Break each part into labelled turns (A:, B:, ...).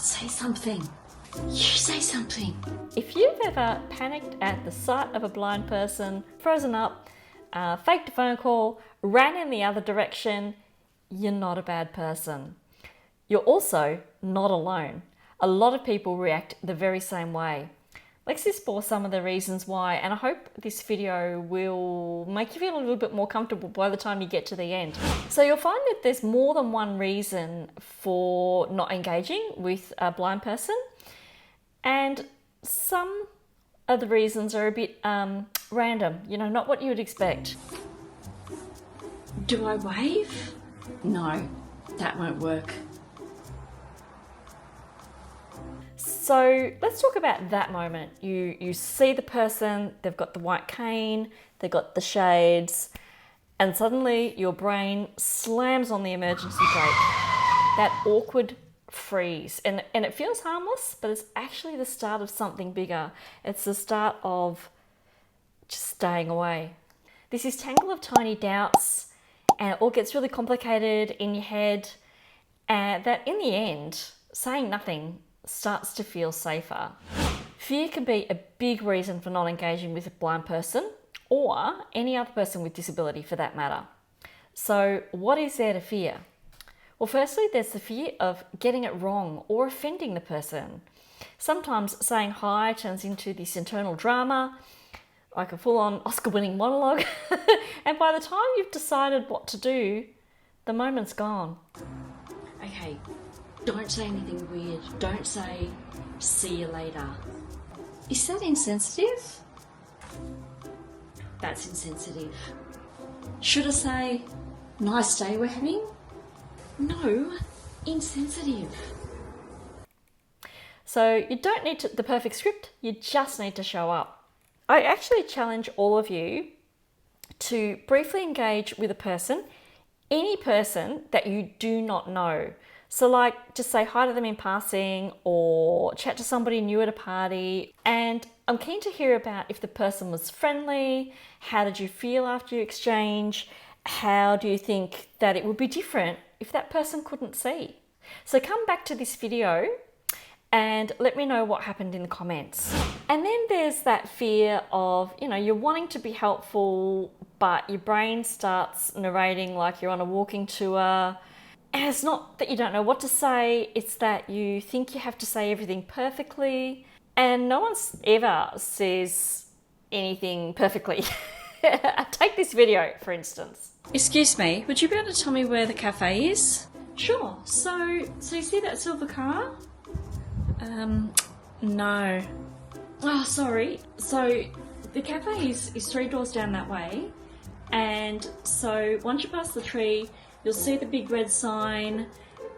A: Say something. You say something.
B: If you've ever panicked at the sight of a blind person, frozen up, faked a phone call, ran in the other direction, you're not a bad person. You're also not alone. A lot of people react the very same way. Let's explore some of the reasons why, and I hope this video will make you feel a little bit more comfortable by the time you get to the end. So you'll find that there's more than one reason for not engaging with a blind person, and some of the reasons are a bit random, not what you would expect.
A: Do I wave? No, that won't work.
B: So let's talk about that moment. You see the person, they've got the white cane, they've got the shades, and suddenly your brain slams on the emergency brake. That awkward freeze. And it feels harmless, but it's actually the start of something bigger. It's the start of just staying away. This is tangle of tiny doubts, and it all gets really complicated in your head, and that in the end, saying nothing starts to feel safer. Fear can be a big reason for not engaging with a blind person or any other person with disability for that matter. So what is there to fear? Well, firstly, there's the fear of getting it wrong or offending the person. Sometimes saying hi turns into this internal drama, like a full-on Oscar-winning monologue. And by the time you've decided what to do, the moment's gone.
A: Okay, don't say anything weird. Don't say, see you later. Is that insensitive? That's insensitive. Should I say, nice day we're having? No, insensitive.
B: So you don't need the perfect script, you just need to show up. I actually challenge all of you to briefly engage with a person, any person that you do not know. So like just say hi to them in passing or chat to somebody new at a party. And I'm keen to hear about if the person was friendly, how did you feel after you exchange, how do you think that it would be different if that person couldn't see? So come back to this video and let me know what happened in the comments. And then there's that fear of, you're wanting to be helpful, but your brain starts narrating like you're on a walking tour. And it's not that you don't know what to say, it's that you think you have to say everything perfectly, and no one ever says anything perfectly. Take this video, for instance.
A: Excuse me, would you be able to tell me where the cafe is? Sure. So you see that silver car? No. Oh, sorry. So the cafe is 3 doors down that way, and so once you pass the tree, you'll see the big red sign,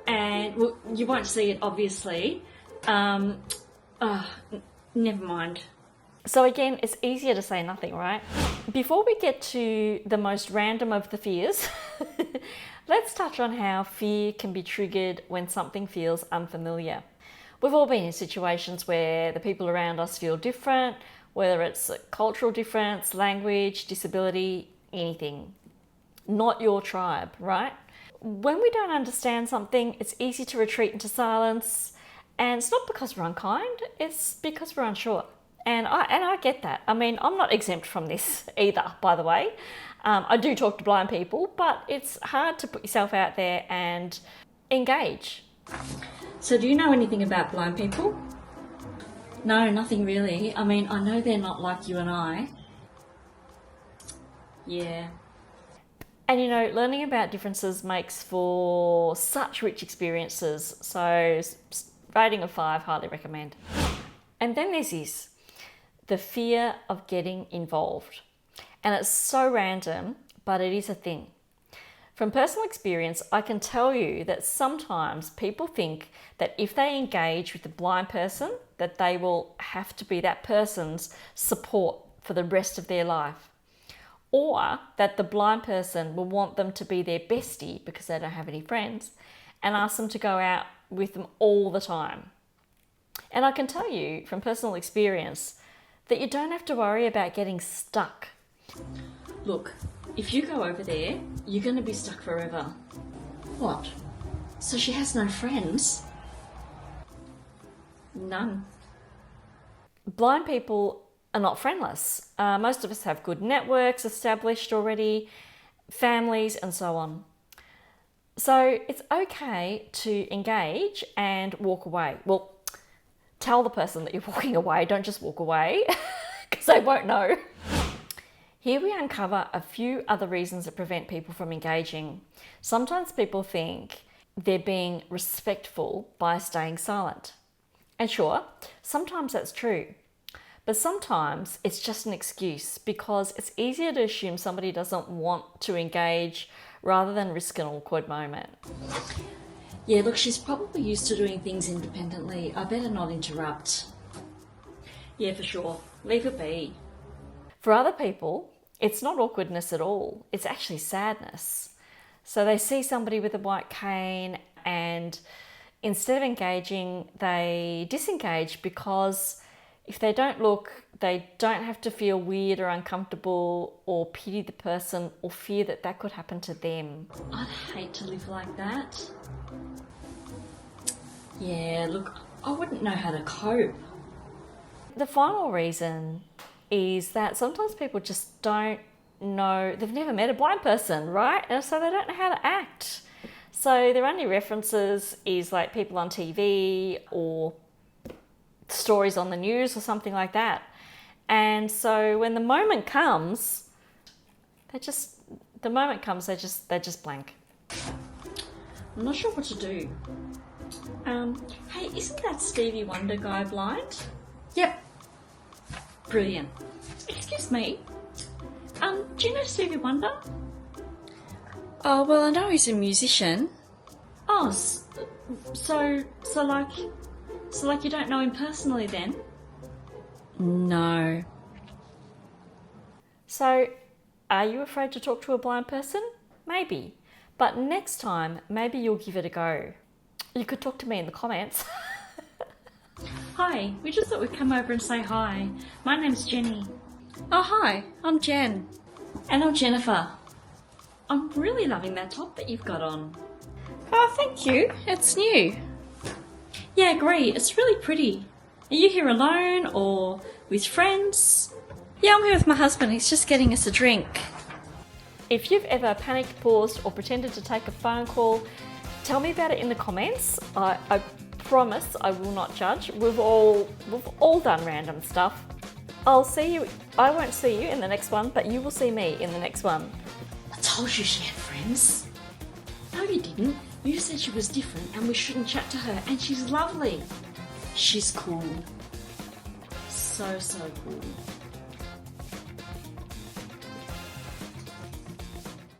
A: and well, you won't see it obviously. Never mind.
B: So again, it's easier to say nothing, right? Before we get to the most random of the fears, let's touch on how fear can be triggered when something feels unfamiliar. We've all been in situations where the people around us feel different, whether it's a cultural difference, language, disability, anything. Not your tribe, right? When we don't understand something, it's easy to retreat into silence, and it's not because we're unkind, it's because we're unsure. And I get that. I mean, I'm not exempt from this either, by the way. I do talk to blind people, but it's hard to put yourself out there and engage.
A: So do you know anything about blind people? No, nothing really. I mean, I know they're not like you and I. Yeah.
B: And learning about differences makes for such rich experiences. So rating of 5, highly recommend. And then there's this, the fear of getting involved. And it's so random, but it is a thing. From personal experience, I can tell you that sometimes people think that if they engage with a blind person, that they will have to be that person's support for the rest of their life. Or that the blind person will want them to be their bestie because they don't have any friends and ask them to go out with them all the time. And I can tell you from personal experience that you don't have to worry about getting stuck.
A: Look, if you go over there, you're going to be stuck forever. What? So she has no friends? None.
B: Blind people are not friendless. Most of us have good networks established already, families, and so on. So it's okay to engage and walk away. Well, tell the person that you're walking away, don't just walk away, because they won't know. Here we uncover a few other reasons that prevent people from engaging. Sometimes people think they're being respectful by staying silent. And sure, sometimes that's true. But sometimes it's just an excuse because it's easier to assume somebody doesn't want to engage rather than risk an awkward moment.
A: Yeah, look, she's probably used to doing things independently. I better not interrupt. Yeah, for sure. Leave it be.
B: For other people, it's not awkwardness at all. It's actually sadness. So they see somebody with a white cane and instead of engaging, they disengage because if they don't look, they don't have to feel weird or uncomfortable or pity the person or fear that that could happen to them.
A: I'd hate to live like that. Yeah, look, I wouldn't know how to cope.
B: The final reason is that sometimes people just don't know, they've never met a blind person, right? And so they don't know how to act. So their only references is like people on TV or stories on the news or something like that. And so when the moment comes, they just blank.
A: I'm not sure what to do. Hey, isn't that Stevie Wonder guy blind? Yep. Brilliant. Excuse me. Do you know Stevie Wonder?
C: Oh, well, I know he's a musician.
A: Oh, so like you don't know him personally then?
C: No.
B: So are you afraid to talk to a blind person? Maybe. But next time, maybe you'll give it a go. You could talk to me in the comments.
A: Hi, we just thought we'd come over and say hi. My name's Jenny.
C: Oh, hi, I'm Jen.
A: And I'm Jennifer. I'm really loving that top that you've got on.
C: Oh, thank you. It's new.
A: Yeah, great. It's really pretty. Are you here alone or with friends?
C: Yeah, I'm here with my husband. He's just getting us a drink.
B: If you've ever panicked, paused, or pretended to take a phone call, tell me about it in the comments. I promise I will not judge. We've all done random stuff. I won't see you in the next one, but you will see me in the next one.
A: I told you she had friends. No, you didn't. You said she was different and we shouldn't chat to her, and she's lovely. She's cool. So cool.